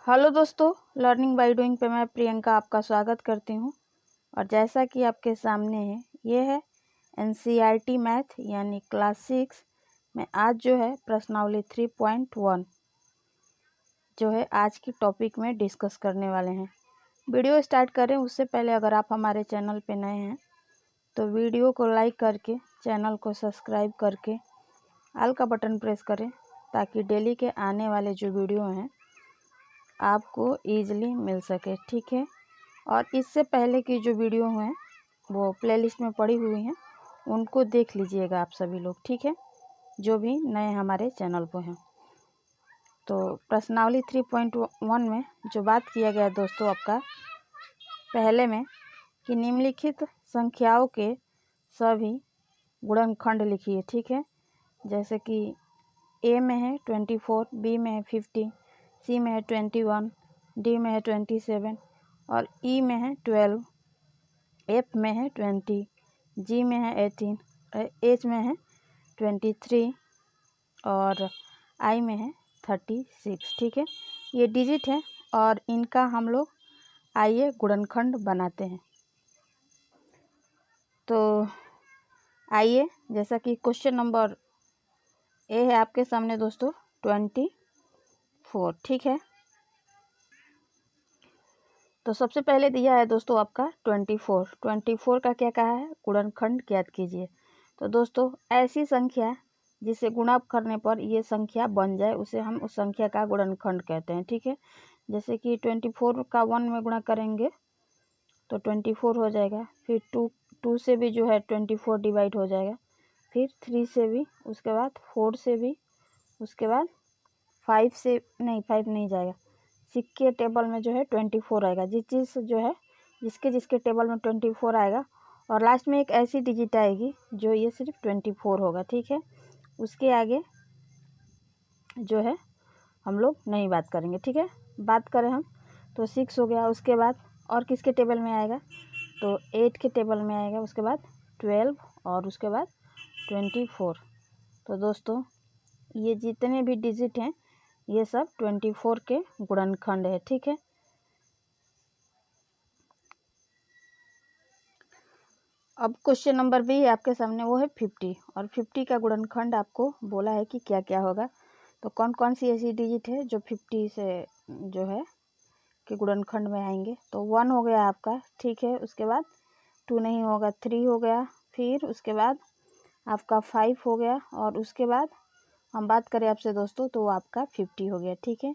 Hello दोस्तों, learning by doing पे मैं प्रियंका आपका स्वागत करती हूँ। और जैसा कि आपके सामने है, ये है एनसीईआरटी मैथ यानी क्लास 6 में आज जो है प्रश्नावली 3.1 जो है आज की टॉपिक में डिस्कस करने वाले हैं। वीडियो स्टार्ट करें उससे पहले अगर आप हमारे चैनल पे नए हैं तो वीडियो को लाइक करके चैनल को सब्सक्राइब करके ऑल का बटन प्रेस करें ताकि डेली के आने वाले जो वीडियो हैं आपको ईजिली मिल सके, ठीक है। और इससे पहले की जो वीडियो हैं वो प्लेलिस्ट में पड़ी हुई हैं, उनको देख लीजिएगा आप सभी लोग, ठीक है, जो भी नए हमारे चैनल पर हैं। तो प्रश्नावली 3.1 में जो बात किया गया दोस्तों आपका पहले में कि निम्नलिखित संख्याओं के सभी गुणनखंड लिखिए, ठीक है। जैसे कि ए में है 24, बी में है 50, सी में है 21, डी में है 27 और ई में है 12, एफ में है 20, जी में है 18, एच में है 23 और आई में है 36, ठीक है। ये डिजिट है और इनका हम लोग आइए गुणनखंड बनाते हैं। तो आइए, जैसा कि क्वेश्चन नंबर ए है आपके सामने दोस्तों 24, ठीक है। तो सबसे पहले दिया है दोस्तों आपका 24 का क्या कहा है, गुणनखंड ज्ञात कीजिए। तो दोस्तों ऐसी संख्या जिसे गुणा करने पर ये संख्या बन जाए उसे हम उस संख्या का गुणनखंड कहते हैं, ठीक है। जैसे कि 24 का 1 में गुणा करेंगे तो 24 हो जाएगा। फिर टू से भी जो है 24 डिवाइड हो जाएगा। फिर 3 से भी, उसके बाद 4 से भी, उसके बाद 5 से नहीं, 5 नहीं जाएगा। सिक्के टेबल में जो है 24 आएगा, जिसके टेबल में 24 आएगा और लास्ट में एक ऐसी डिजिट आएगी जो ये सिर्फ 24 होगा, ठीक है। उसके आगे जो है हम लोग नहीं बात करेंगे, ठीक है। बात करें हम तो 6 हो गया। उसके बाद और किसके टेबल में आएगा तो 8 के टेबल में आएगा। उसके बाद 12 और उसके बाद 24। तो दोस्तों ये जितने भी डिजिट हैं ये सब 24 के गुणनखंड है, ठीक है। अब क्वेश्चन नंबर बी है आपके सामने, वो है 50 और 50 का गुणनखंड आपको बोला है कि क्या क्या होगा। तो कौन कौन सी ऐसी डिजिट है जो 50 से जो है कि गुणनखंड में आएंगे। तो 1 हो गया आपका, ठीक है। उसके बाद 2 नहीं होगा, 3 हो गया। फिर उसके बाद आपका 5 हो गया और उसके बाद हम बात करें आपसे दोस्तों तो आपका 50 हो गया, ठीक है।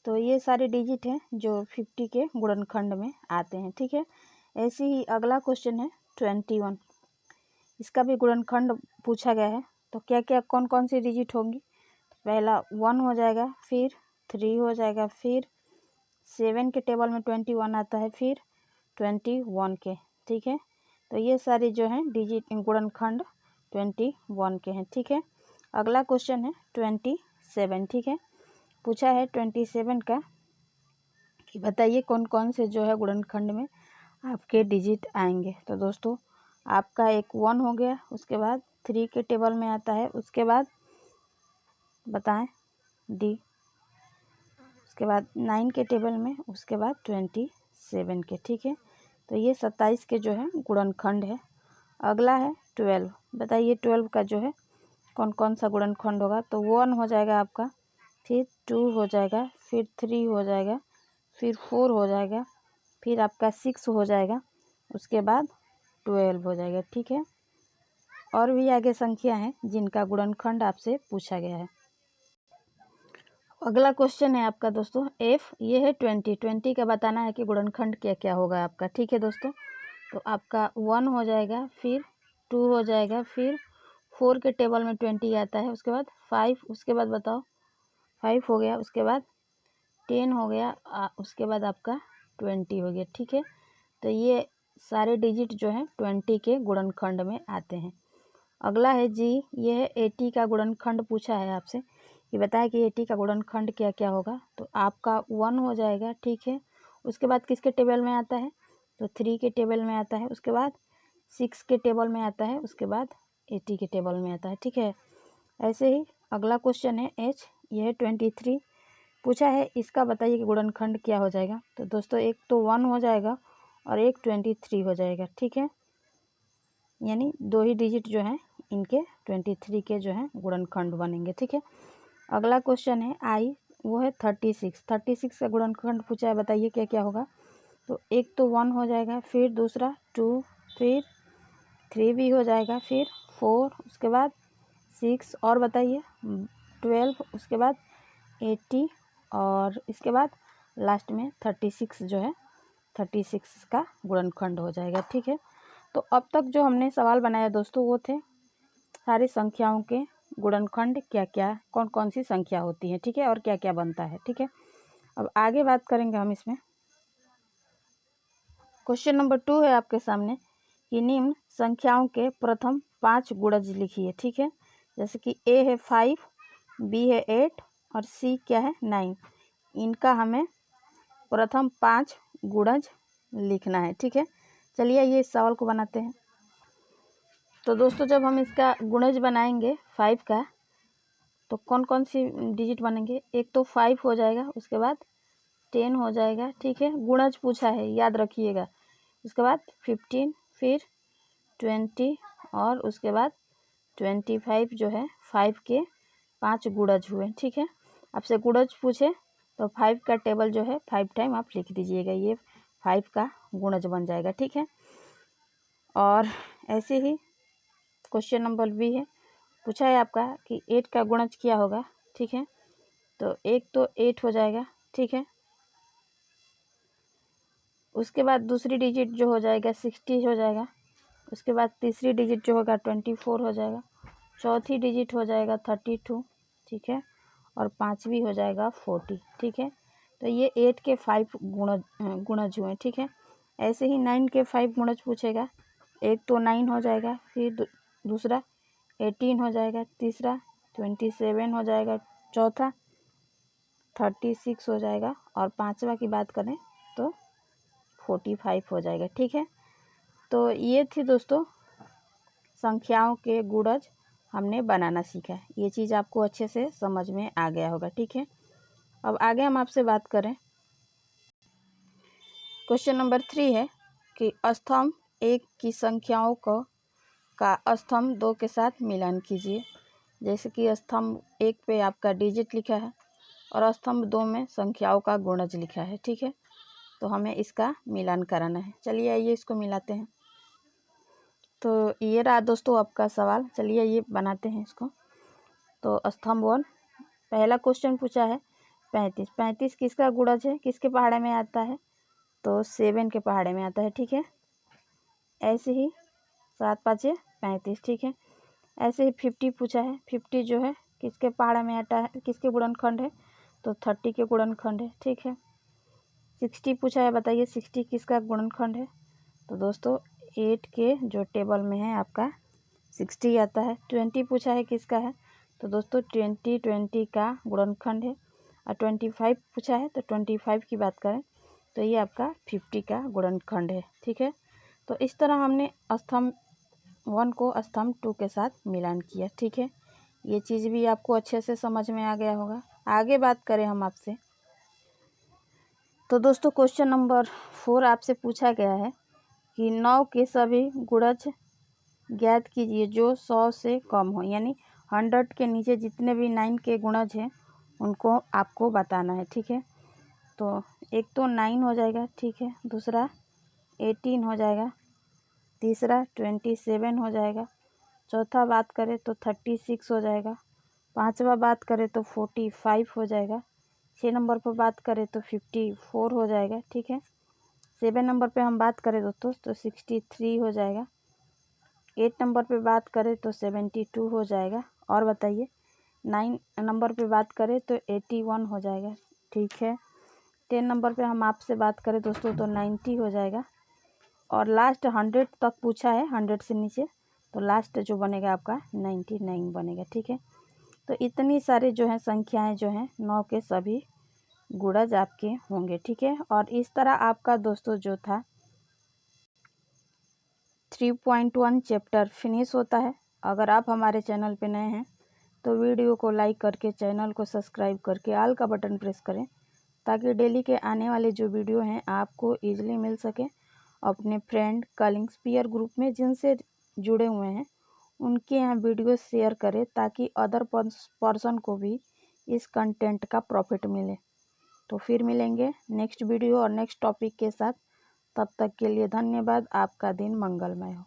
तो ये सारे डिजिट हैं जो 50 के गुणनखंड में आते हैं, ठीक है। ऐसे ही अगला क्वेश्चन है 21, इसका भी गुणनखंड पूछा गया है। तो क्या क्या कौन कौन सी डिजिट होंगी। पहला 1 हो जाएगा, फिर 3 हो जाएगा, फिर 7 के टेबल में 21 आता है, फिर 21 के, ठीक है। तो ये सारी जो हैं डिजिट गुणनखंड 21 के हैं, ठीक है। अगला क्वेश्चन है 27, ठीक है। पूछा है 27 का कि बताइए कौन कौन से जो है गुणनखंड में आपके डिजिट आएंगे। तो दोस्तों आपका एक 1 हो गया, उसके बाद 3 के टेबल में आता है, उसके बाद बताएं डी, उसके बाद 9 के टेबल में, उसके बाद 27 के, ठीक है। तो ये 27 के जो है गुणनखंड है। अगला है 12, बताइए 12 का जो है कौन कौन सा गुणनखंड होगा। तो 1 हो जाएगा आपका, फिर 2 हो जाएगा, फिर 3 हो जाएगा, फिर 4 हो जाएगा, फिर आपका 6 हो जाएगा, उसके बाद 12 हो जाएगा, ठीक है। और भी आगे संख्या हैं जिनका गुणनखंड आपसे पूछा गया है। अगला क्वेश्चन है आपका दोस्तों एफ, ये है 20 का बताना है कि गुणनखंड क्या क्या होगा आपका, ठीक है दोस्तों। तो आपका 1 हो जाएगा, फिर 2 हो जाएगा, फिर 4 के टेबल में 20 आता है, उसके बाद 5, उसके बाद बताओ 5 हो गया, उसके बाद 10 हो गया, उसके बाद आपका 20 हो गया, ठीक है। तो ये सारे डिजिट जो हैं 20 के गुणनखंड में आते हैं। अगला है जी, ये है 80 का गुणनखंड पूछा है आपसे कि बताया कि 80 का गुणनखंड क्या क्या होगा। तो आपका 1 हो जाएगा, ठीक है। उसके बाद किसके टेबल में आता है तो 3 के टेबल में आता है, उसके बाद 6 के टेबल में आता है, उसके बाद 80 के टेबल में आता है, ठीक है। ऐसे ही अगला क्वेश्चन है एच, ये है 23, पूछा है इसका बताइए कि गुणनखंड क्या हो जाएगा। तो दोस्तों एक तो 1 हो जाएगा और एक 23 हो जाएगा, ठीक है, यानी 2 ही डिजिट जो हैं इनके 23 के जो हैं गुणनखंड बनेंगे, ठीक है। अगला क्वेश्चन है आई, वो है 36 का गुणनखंड पूछा है, बताइए क्या क्या होगा। तो एक तो 1 हो जाएगा, फिर दूसरा 2, फिर 3 भी हो जाएगा, फिर 4, उसके बाद 6 और बताइए 12, उसके बाद 80 और इसके बाद लास्ट में 36 जो है 36 का गुणनखंड हो जाएगा, ठीक है। तो अब तक जो हमने सवाल बनाया दोस्तों वो थे सारी संख्याओं के गुणनखंड क्या क्या, कौन कौन सी संख्या होती है, ठीक है, और क्या क्या बनता है, ठीक है। अब आगे बात करेंगे हम इसमें। क्वेश्चन नंबर 2 है आपके सामने कि निम्न संख्याओं के प्रथम 5 गुणज लिखिए, ठीक है। जैसे कि ए है 5, बी है 8 और सी क्या है 9। इनका हमें प्रथम 5 गुणज लिखना है, ठीक है। चलिए ये इस सवाल को बनाते हैं। तो दोस्तों जब हम इसका गुणज बनाएंगे 5 का, तो कौन कौन सी डिजिट बनेंगे। एक तो 5 हो जाएगा, उसके बाद 10 हो जाएगा, ठीक है, गुणज पूछा है याद रखिएगा। उसके बाद 15, फिर 20 और उसके बाद 25 जो है 5 के 5 गुणज हुए, ठीक है। आपसे गुणज पूछे तो 5 का टेबल जो है 5 टाइम आप लिख दीजिएगा, ये 5 का गुणज बन जाएगा, ठीक है। और ऐसे ही क्वेश्चन नंबर बी है, पूछा है आपका कि 8 का गुणज क्या होगा, ठीक है। तो एक तो 8 हो जाएगा, ठीक है। उसके बाद दूसरी डिजिट जो हो जाएगा 60 हो जाएगा। उसके बाद तीसरी डिजिट जो होगा 24 हो जाएगा। चौथी डिजिट हो जाएगा 32, ठीक है। और पांचवी हो जाएगा 40, ठीक है। तो ये 8 के 5 गुणज हुए, ठीक है। ऐसे ही 9 के 5 गुणज पूछेगा। एक तो 9 हो जाएगा, फिर दूसरा 18 हो जाएगा, तीसरा 27 हो जाएगा, चौथा 36 हो जाएगा और पांचवा की बात करें तो 45 हो जाएगा, ठीक है। तो ये थी दोस्तों संख्याओं के गुणज हमने बनाना सीखा। ये चीज़ आपको अच्छे से समझ में आ गया होगा, ठीक है। अब आगे हम आपसे बात करें। क्वेश्चन नंबर 3 है कि स्तंभ 1 की संख्याओं का स्तंभ 2 के साथ मिलान कीजिए। जैसे कि स्तंभ 1 पे आपका डिजिट लिखा है और स्तंभ 2 में संख्याओं का गुणज लिखा है, ठीक है। तो हमें इसका मिलान कराना है। चलिए आइए इसको मिलाते हैं। तो ये रहा दोस्तों आपका सवाल, चलिए ये बनाते हैं इसको। तो स्तंभ 1, पहला क्वेश्चन पूछा है 35। 35 किसका गुणज है, किसके पहाड़े में आता है। तो 7 के पहाड़े में आता है, ठीक है। ऐसे ही 7 5 35, ठीक है। ऐसे ही 50 पूछा है। 50 जो है किसके पहाड़े में आता है, किसके गुणनखंड है। तो 30 के गुणनखंड है, ठीक है। 60 पूछा है, बताइए 60 किसका गुणनखंड है। तो दोस्तों 8 के जो टेबल में है आपका 60 आता है। 20 पूछा है किसका है। तो दोस्तों 20 का गुणनखंड है। और 25 पूछा है तो 25 की बात करें तो ये आपका 50 का गुणनखंड है, ठीक है। तो इस तरह हमने स्तंभ 1 को स्तंभ 2 के साथ मिलान किया, ठीक है। ये चीज़ भी आपको अच्छे से समझ में आ गया होगा। आगे बात करें हम आपसे। तो दोस्तों क्वेश्चन नंबर 4 आपसे पूछा गया है कि 9 के सभी गुणज ज्ञात कीजिए जो 100 से कम हो, यानी 100 के नीचे जितने भी 9 के गुणज हैं उनको आपको बताना है, ठीक है। तो एक तो 9 हो जाएगा, ठीक है। दूसरा 18 हो जाएगा, तीसरा 27 हो जाएगा, चौथा बात करें तो 36 हो जाएगा, पांचवा बात करें तो 45 हो जाएगा, 6 नंबर पर बात करें तो 54 हो जाएगा, ठीक है। 7 नंबर पे हम बात करें दोस्तों तो 63 हो जाएगा, 8 नंबर पे बात करें तो 72 हो जाएगा, और बताइए 9 नंबर पे बात करें तो 81 हो जाएगा, ठीक है। 10 नंबर पे हम आपसे बात करें दोस्तों तो 90 हो जाएगा, और लास्ट 100 तक पूछा है, 100 से नीचे तो लास्ट जो बनेगा आपका 99 बनेगा, ठीक है। तो इतनी सारी जो है संख्याएं जो हैं 9 के सभी गुणज आपके होंगे, ठीक है। और इस तरह आपका दोस्तों जो था 3.1 चैप्टर फिनिश होता है। अगर आप हमारे चैनल पे नए हैं तो वीडियो को लाइक करके चैनल को सब्सक्राइब करके ऑल का बटन प्रेस करें, ताकि डेली के आने वाले जो वीडियो हैं आपको ईजिली मिल सके। अपने फ्रेंड, कलीग्स, पीयर ग्रुप में जिनसे जुड़े हुए हैं उनके यहाँ वीडियो शेयर करें, ताकि अदर पर्सन को भी इस कंटेंट का प्रॉफिट मिले। तो फिर मिलेंगे नेक्स्ट वीडियो और नेक्स्ट टॉपिक के साथ। तब तक के लिए धन्यवाद। आपका दिन मंगलमय हो।